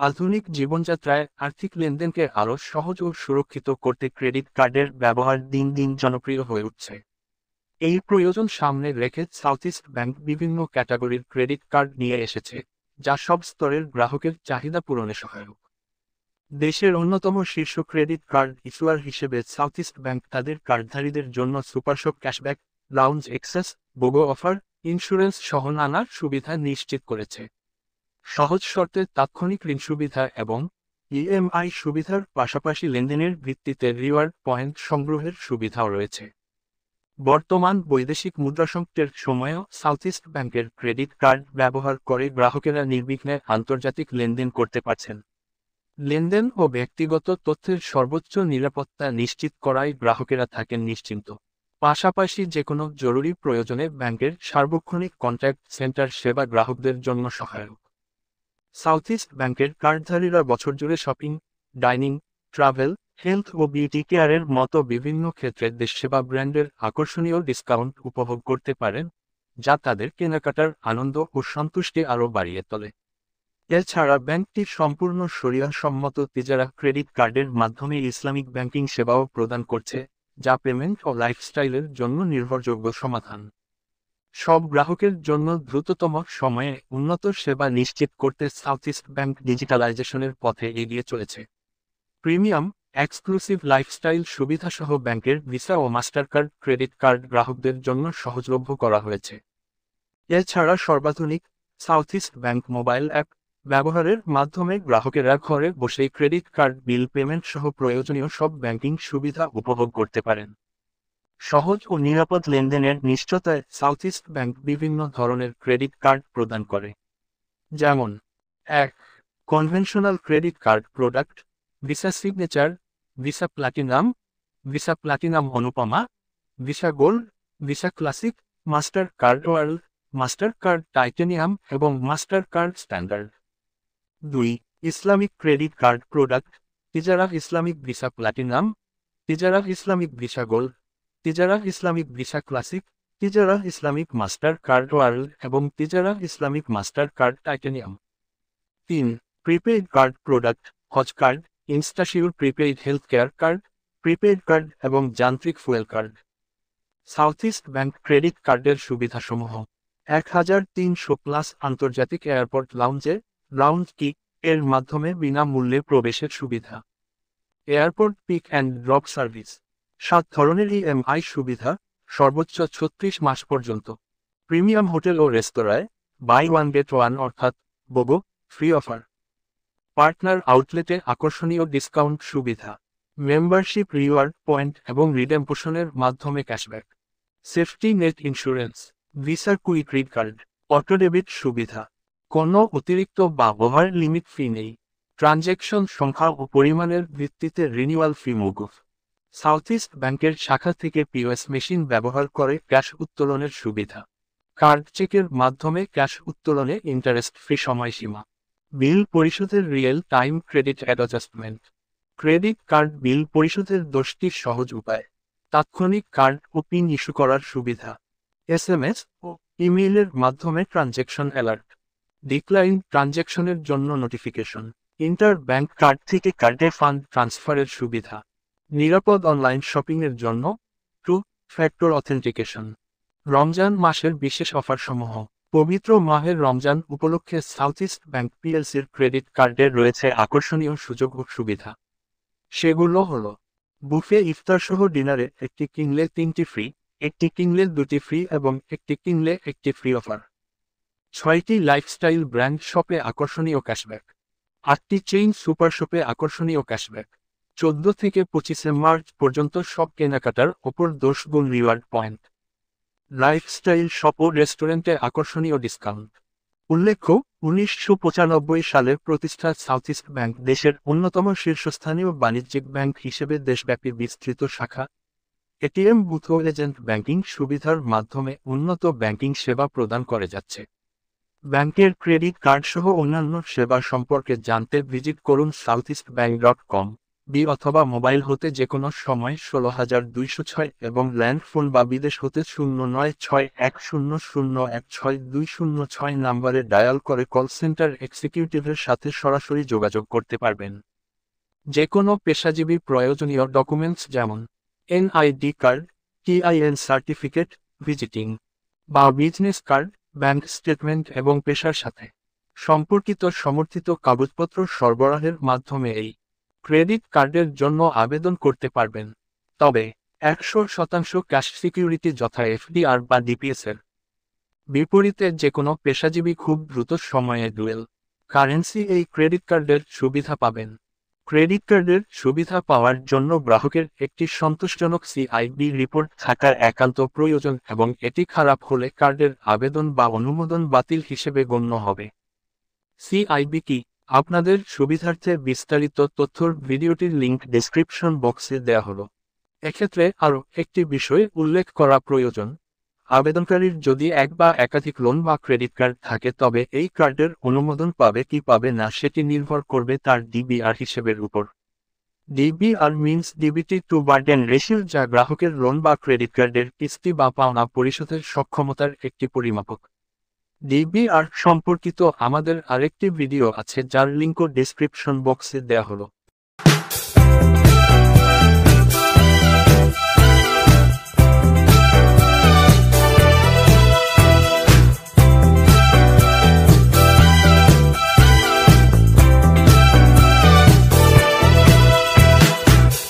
আধুনিক জীবনযাত্রায় আর্থিক লেনদেনকে আরও সহজ ও সুরক্ষিত করতে ক্রেডিট কার্ডের ব্যবহার দিন দিন জনপ্রিয় হয়ে উঠছে। এই প্রয়োজন সামনে রেখে সাউথ ইস্ট ব্যাংক বিভিন্ন ক্যাটাগরির ক্রেডিট কার্ড নিয়ে এসেছে, যা সব স্তরের গ্রাহকের চাহিদা পূরণে সহায়ক। দেশের অন্যতম শীর্ষ ক্রেডিট কার্ড ইস্যুয়ার হিসেবে সাউথ ইস্ট ব্যাংক তাদের কার্ডধারীদের জন্য supershop cashback, lounge access, BOGO offer, insurance সহ নানা সুবিধা নিশ্চিত করেছে। সহজ শর্তে তাৎক্ষণিক ঋণ সুবিধা এবং ইএমআই সুবিধার পাশাপাশি লেনদেনের ভিত্তিতে রিওয়ার্ড পয়েন্ট সংগ্রহের সুবিধাও রয়েছে। বর্তমান বৈদেশিক মুদ্রাসংকটের সময়েও সাউথ ইস্ট ব্যাংকের ক্রেডিট কার্ড ব্যবহার করে গ্রাহকেরা নির্বিঘ্নে আন্তর্জাতিক লেনদেন করতে পারছেন। লেনদেন ও ব্যক্তিগত তথ্যের সর্বোচ্চ নিরাপত্তা নিশ্চিত করায় গ্রাহকেরা থাকেন নিশ্চিন্ত। পাশাপাশি যেকোনো জরুরি প্রয়োজনে ব্যাংকের সার্বক্ষণিক কন্ট্যাক্ট সেন্টার সেবা গ্রাহকদের জন্য সহায়ক। সাউথ ইস্ট ব্যাংকের কার্ডধারীরা বছরজুড়ে শপিং, ডাইনিং, ট্রাভেল, হেলথ ও বিউটি কেয়ারের মতো বিভিন্ন ক্ষেত্রে দেশসেবা ব্র্যান্ডের আকর্ষণীয় ডিসকাউন্ট উপভোগ করতে পারেন, যা তাদের কেনাকাটার আনন্দ ও সন্তুষ্টি আরও বাড়িয়ে তোলে। এছাড়া ব্যাংকটি সম্পূর্ণ শরিয়াহসম্মত তিজারা ক্রেডিট কার্ডের মাধ্যমে ইসলামিক ব্যাংকিং সেবাও প্রদান করছে, যা পেমেন্ট ও লাইফস্টাইলের জন্য নির্ভরযোগ্য সমাধান। সব গ্রাহকের জন্য দ্রুততম সময়ে উন্নত সেবা নিশ্চিত করতে সাউথ ইস্ট ব্যাংক ডিজিটালাইজেশনের পথে এগিয়ে চলেছে। প্রিমিয়াম, এক্সক্লুসিভ লাইফস্টাইল সুবিধাসহ ব্যাংকের ভিসা ও মাস্টারকার্ড ক্রেডিট কার্ড গ্রাহকদের জন্য সহজলভ্য করা হয়েছে। এছাড়া সর্বাধুনিক South East Bank mobile app ব্যবহারের মাধ্যমে গ্রাহকেরা ঘরে বসেই ক্রেডিট কার্ড বিল পেমেন্ট সহ প্রয়োজনীয় সব ব্যাংকিং সুবিধা উপভোগ করতে পারেন। সহজ ও নিরাপদ লেনদেনের নিশ্চয়তায় সাউথ ইস্ট ব্যাংক বিভিন্ন ধরনের ক্রেডিট কার্ড প্রদান করে, যেমন: 1. Conventional credit card product, Visa Signature, Visa Platinum Anupama, Visa Gold, Visa Classic, Mastercard World, Mastercard Titanium এবং Mastercard Standard. 2. Islamic credit card product, Tijarah Islamic Visa Platinum, Tijarah Islamic Visa Gold, Tijarah Islamic Visa Classic, Tijarah Islamic Mastercard World এবং Tijarah Islamic Mastercard Titanium. 3. Prepaid card product, Hajj card, InstaSure prepaid health care card, prepaid card এবং যান্ত্রিক fuel card. South East bank credit কার্ডের সুবিধাসমূহ: 1300+ আন্তর্জাতিক airport lounge কি এর মাধ্যমে বিনামূল্যে প্রবেশের সুবিধা। Airport pick and drop service. 7 ধরনের ইএমআই সুবিধা, সর্বোচ্চ 36 মাস পর্যন্ত। প্রিমিয়াম হোটেল ও রেস্তোরাঁয় বাই ওয়ান গেট ওয়ান অর্থাৎ বোগো ফ্রি অফার। পার্টনার আউটলেটে আকর্ষণীয় ডিসকাউন্ট সুবিধা। মেম্বারশিপ রিওয়ার্ড পয়েন্ট এবং রিডেম্পশনের মাধ্যমে cashback. Safety net insurance, visa quick read card, auto debit সুবিধা। কোনো অতিরিক্ত বা ওভার লিমিট ফি নেই। ট্রানজ্যাকশন সংখ্যা ও পরিমাণের ভিত্তিতে রিনিউয়াল ফি মওকুফ। সাউথ ইস্ট ব্যাংকের শাখা থেকে পিওএস মেশিন ব্যবহার করে ক্যাশ উত্তোলনের সুবিধা। কার্ড চেকের মাধ্যমে ক্যাশ উত্তোলনে ইন্টারেস্ট ফ্রি সময়সীমা। বিল পরিশোধের real time credit adjustment. Credit card বিল পরিশোধের 10টি সহজ উপায়। তাৎক্ষণিক কার্ড ও পিন ইস্যু করার সুবিধা। এসএমএস ও ইমেইলের মাধ্যমে ট্রানজ্যাকশন অ্যালার্ট। ডিক্লাইন ট্রানজ্যাকশনের জন্য নোটিফিকেশন। ইন্টার ব্যাংক কার্ড থেকে কার্ডে ফান্ড ট্রান্সফারের সুবিধা। নিরাপদ অনলাইন শপিংয়ের জন্য 2 ফ্যাক্টর অথেন্টিকেশন। রমজান মাসের বিশেষ অফারসমূহ। পবিত্র মাহের রমজান উপলক্ষে সাউথ ইস্ট ব্যাংক পিএলসির ক্রেডিট কার্ডের রয়েছে আকর্ষণীয় সুযোগ ও সুবিধা। সেগুলো হল: বুফে ইফতার সহ ডিনারে একটি কিনলে 3টি ফ্রি, একটি কিনলে 2টি ফ্রি এবং একটি কিনলে 1টি ফ্রি অফার। 6টি লাইফস্টাইল ব্র্যান্ড শপে আকর্ষণীয় ক্যাশব্যাক। 8টি চেইন সুপার শপে আকর্ষণীয় ক্যাশব্যাক। 14 থেকে 25 মার্চ পর্যন্ত সব কেনাকাটার ওপর 10 গুণ রিওয়ার্ড পয়েন্ট। লাইফস্টাইল শপ ও রেস্টুরেন্টে আকর্ষণীয় ডিসকাউন্ট। উল্লেখ্য, 1995 সালে প্রতিষ্ঠা সাউথ ইস্ট ব্যাংক দেশের অন্যতম শীর্ষস্থানীয় বাণিজ্যিক ব্যাংক হিসেবে দেশব্যাপী বিস্তৃত শাখা, এটিএম বুথ ও এজেন্ট ব্যাংকিং সুবিধার মাধ্যমে উন্নত ব্যাংকিং সেবা প্রদান করে যাচ্ছে। ব্যাংকের ক্রেডিট কার্ড সহ অন্যান্য সেবা সম্পর্কে জানতে ভিজিট করুন southeastbank.com। বি অথবা মোবাইল হতে যে কোনো সময় 16206 এবং ল্যান্ড ফোন বা বিদেশ হতে 096100162006 নম্বরে ডায়াল করে কল সেন্টার এক্সিকিউটিভের সাথে সরাসরি যোগাযোগ করতে পারবেন। যে কোনো পেশাজীবী প্রয়োজনীয় ডকুমেন্টস যেমন NID card, TIN certificate, visiting বা বিজনেস কার্ড, ব্যাংক স্টেটমেন্ট এবং পেশার সাথে সম্পর্কিত সমর্থিত কাগজপত্র সরবরাহের মাধ্যমে এই ক্রেডিট কার্ডের জন্য আবেদন করতে পারবেন। তবে 100% ক্যাশ সিকিউরিটি যথা এফডিআর বা ডিপিএস এর বিপরীতে যে কোনো পেশাজীবী খুব দ্রুত সময়ে ডুয়েল কারেন্সি এই ক্রেডিট কার্ডের সুবিধা পাবেন। ক্রেডিট কার্ডের সুবিধা পাওয়ার জন্য গ্রাহকের একটি সন্তোষজনক সিআইবি রিপোর্ট থাকার একান্ত প্রয়োজন এবং এটি খারাপ হলে কার্ডের আবেদন বা অনুমোদন বাতিল হিসেবে গণ্য হবে। সিআইবি কি? আপনাদের সুবিধার্থে বিস্তারিত তথ্যর ভিডিওটির লিংক ডেসক্রিপশন বক্সে দেওয়া হলো। এক্ষেত্রে আরও একটি বিষয় উল্লেখ করা প্রয়োজন। আবেদনকারীর যদি এক বা একাধিক লোন বা ক্রেডিট কার্ড থাকে তবে এই কার্ডের অনুমোদন পাবে কি পাবে না সেটি নির্ভর করবে তার ডিবিআর হিসেবের উপর। DBR means DBT to burden ratio, যা গ্রাহকের লোন বা ক্রেডিট কার্ডের কিস্তি বা পাওনা পরিশোধের সক্ষমতার একটি পরিমাপক। ডিবিআর সম্পর্কিত আমাদের আরেকটি ভিডিও আছে যার লিঙ্কও ডেসক্রিপশন বক্সে দেওয়া হলো।